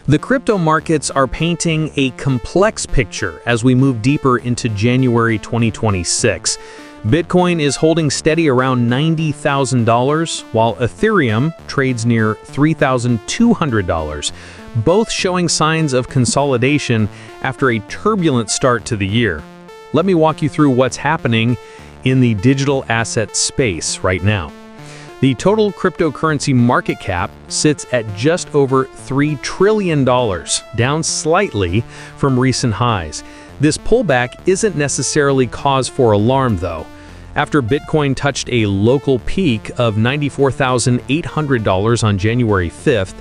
The crypto markets are painting a complex picture as we move deeper into January 2026. Bitcoin is holding steady around $90,000, while Ethereum trades near $3,200, both showing signs of consolidation after a turbulent start to the year. Let me walk you through what's happening in the digital asset space right now. The total cryptocurrency market cap sits at just over $3 trillion, down slightly from recent highs. This pullback isn't necessarily cause for alarm, though. After Bitcoin touched a local peak of $94,800 on January 5th,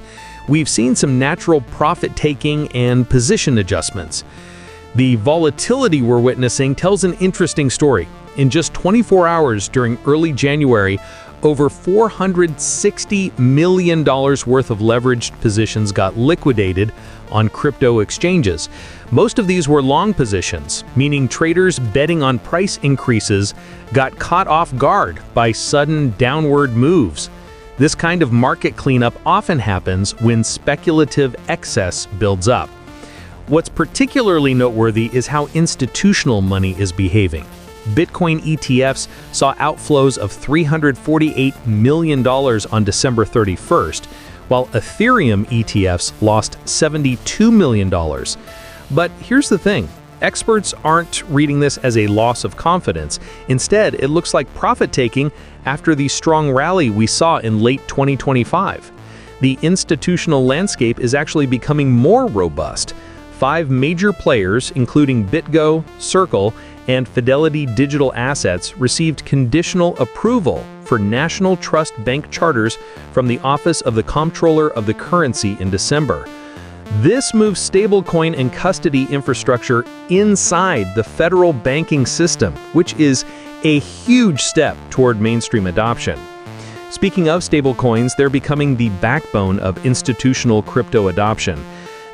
we've seen some natural profit-taking and position adjustments. The volatility we're witnessing tells an interesting story. In just 24 hours during early January, over $460 million worth of leveraged positions got liquidated on crypto exchanges. Most of these were long positions, meaning traders betting on price increases got caught off guard by sudden downward moves. This kind of market cleanup often happens when speculative excess builds up. What's particularly noteworthy is how institutional money is behaving. Bitcoin ETFs saw outflows of $348 million on December 31st, while Ethereum ETFs lost $72 million. But here's the thing, experts aren't reading this as a loss of confidence. Instead, it looks like profit-taking after the strong rally we saw in late 2025. The institutional landscape is actually becoming more robust. 5 major players, including BitGo, Circle, and Fidelity Digital Assets, received conditional approval for National Trust Bank charters from the Office of the Comptroller of the Currency in December. This moves stablecoin and custody infrastructure inside the federal banking system, which is a huge step toward mainstream adoption. Speaking of stablecoins, they're becoming the backbone of institutional crypto adoption.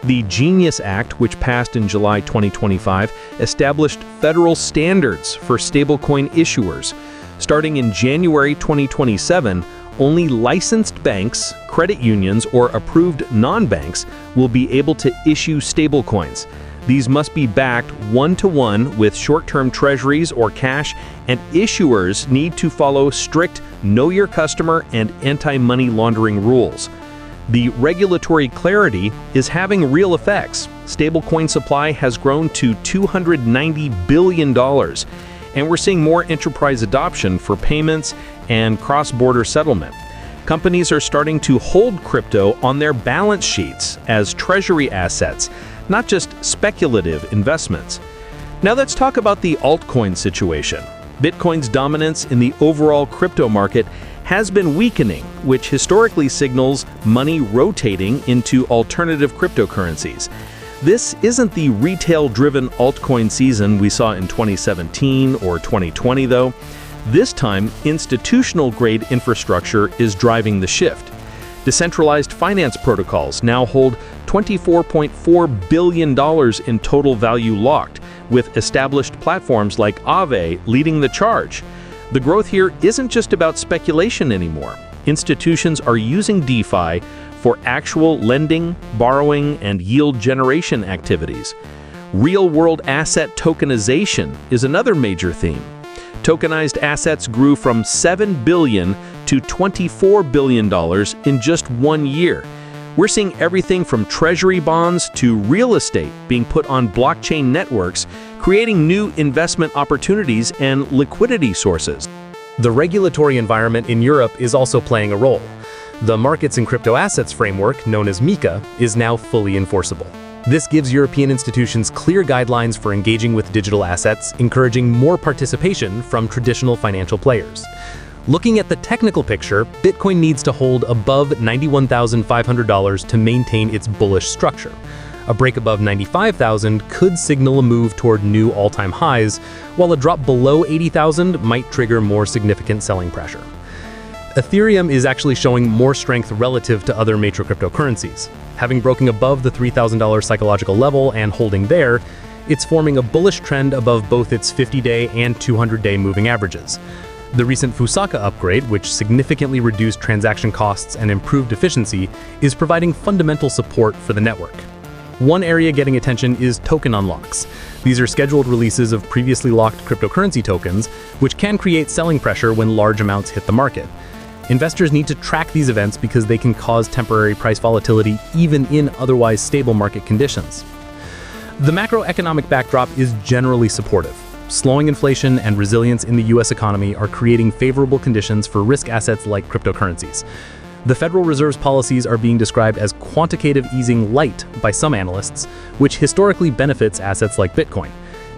The Genius Act, which passed in July 2025, established federal standards for stablecoin issuers. Starting in January 2027, only licensed banks, credit unions, or approved non-banks will be able to issue stablecoins. These must be backed one-to-one with short-term treasuries or cash, and issuers need to follow strict Know Your Customer and anti-money laundering rules. The regulatory clarity is having real effects. Stablecoin supply has grown to $290 billion, and we're seeing more enterprise adoption for payments and cross-border settlement. Companies are starting to hold crypto on their balance sheets as treasury assets, not just speculative investments. Now let's talk about the altcoin situation. Bitcoin's dominance in the overall crypto market has been weakening, which historically signals money rotating into alternative cryptocurrencies. This isn't the retail-driven altcoin season we saw in 2017 or 2020, though. This time, institutional-grade infrastructure is driving the shift. Decentralized finance protocols now hold $24.4 billion in total value locked, with established platforms like Aave leading the charge. The growth here isn't just about speculation anymore. Institutions are using DeFi for actual lending, borrowing, and yield generation activities. Real-world asset tokenization is another major theme. Tokenized assets grew from $7 billion to $24 billion in just 1 year. We're seeing everything from treasury bonds to real estate being put on blockchain networks, creating new investment opportunities and liquidity sources. The regulatory environment in Europe is also playing a role. The Markets in Crypto Assets framework, known as MiCA, is now fully enforceable. This gives European institutions clear guidelines for engaging with digital assets, encouraging more participation from traditional financial players. Looking at the technical picture, Bitcoin needs to hold above $91,500 to maintain its bullish structure. A break above $95,000 could signal a move toward new all-time highs, while a drop below $80,000 might trigger more significant selling pressure. Ethereum is actually showing more strength relative to other major cryptocurrencies. Having broken above the $3,000 psychological level and holding there, it's forming a bullish trend above both its 50-day and 200-day moving averages. The recent Fusaka upgrade, which significantly reduced transaction costs and improved efficiency, is providing fundamental support for the network. One area getting attention is token unlocks. These are scheduled releases of previously locked cryptocurrency tokens, which can create selling pressure when large amounts hit the market. Investors need to track these events because they can cause temporary price volatility even in otherwise stable market conditions. The macroeconomic backdrop is generally supportive. Slowing inflation and resilience in the US economy are creating favorable conditions for risk assets like cryptocurrencies. The Federal Reserve's policies are being described as quantitative easing light by some analysts, which historically benefits assets like Bitcoin.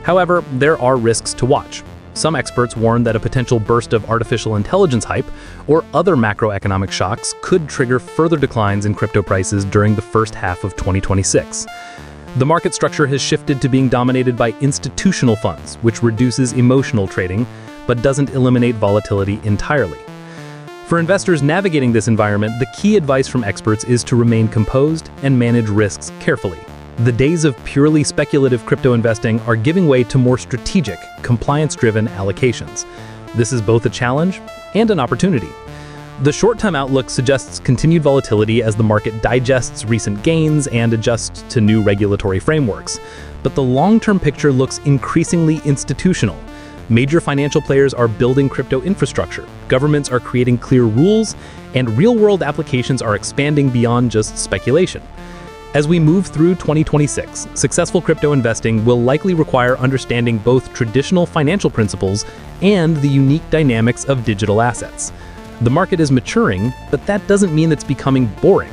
However, there are risks to watch. Some experts warn that a potential burst of artificial intelligence hype or other macroeconomic shocks could trigger further declines in crypto prices during the first half of 2026. The market structure has shifted to being dominated by institutional funds, which reduces emotional trading, but doesn't eliminate volatility entirely. For investors navigating this environment, the key advice from experts is to remain composed and manage risks carefully. The days of purely speculative crypto investing are giving way to more strategic, compliance-driven allocations. This is both a challenge and an opportunity. The short-term outlook suggests continued volatility as the market digests recent gains and adjusts to new regulatory frameworks. But the long-term picture looks increasingly institutional. Major financial players are building crypto infrastructure, governments are creating clear rules, and real-world applications are expanding beyond just speculation. As we move through 2026, successful crypto investing will likely require understanding both traditional financial principles and the unique dynamics of digital assets. The market is maturing, but that doesn't mean it's becoming boring.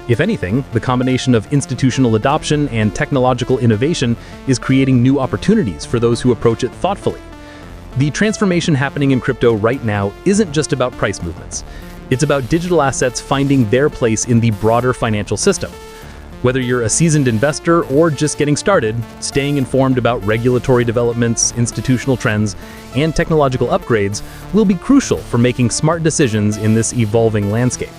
If anything, the combination of institutional adoption and technological innovation is creating new opportunities for those who approach it thoughtfully. The transformation happening in crypto right now isn't just about price movements. It's about digital assets finding their place in the broader financial system. Whether you're a seasoned investor or just getting started, staying informed about regulatory developments, institutional trends, and technological upgrades will be crucial for making smart decisions in this evolving landscape.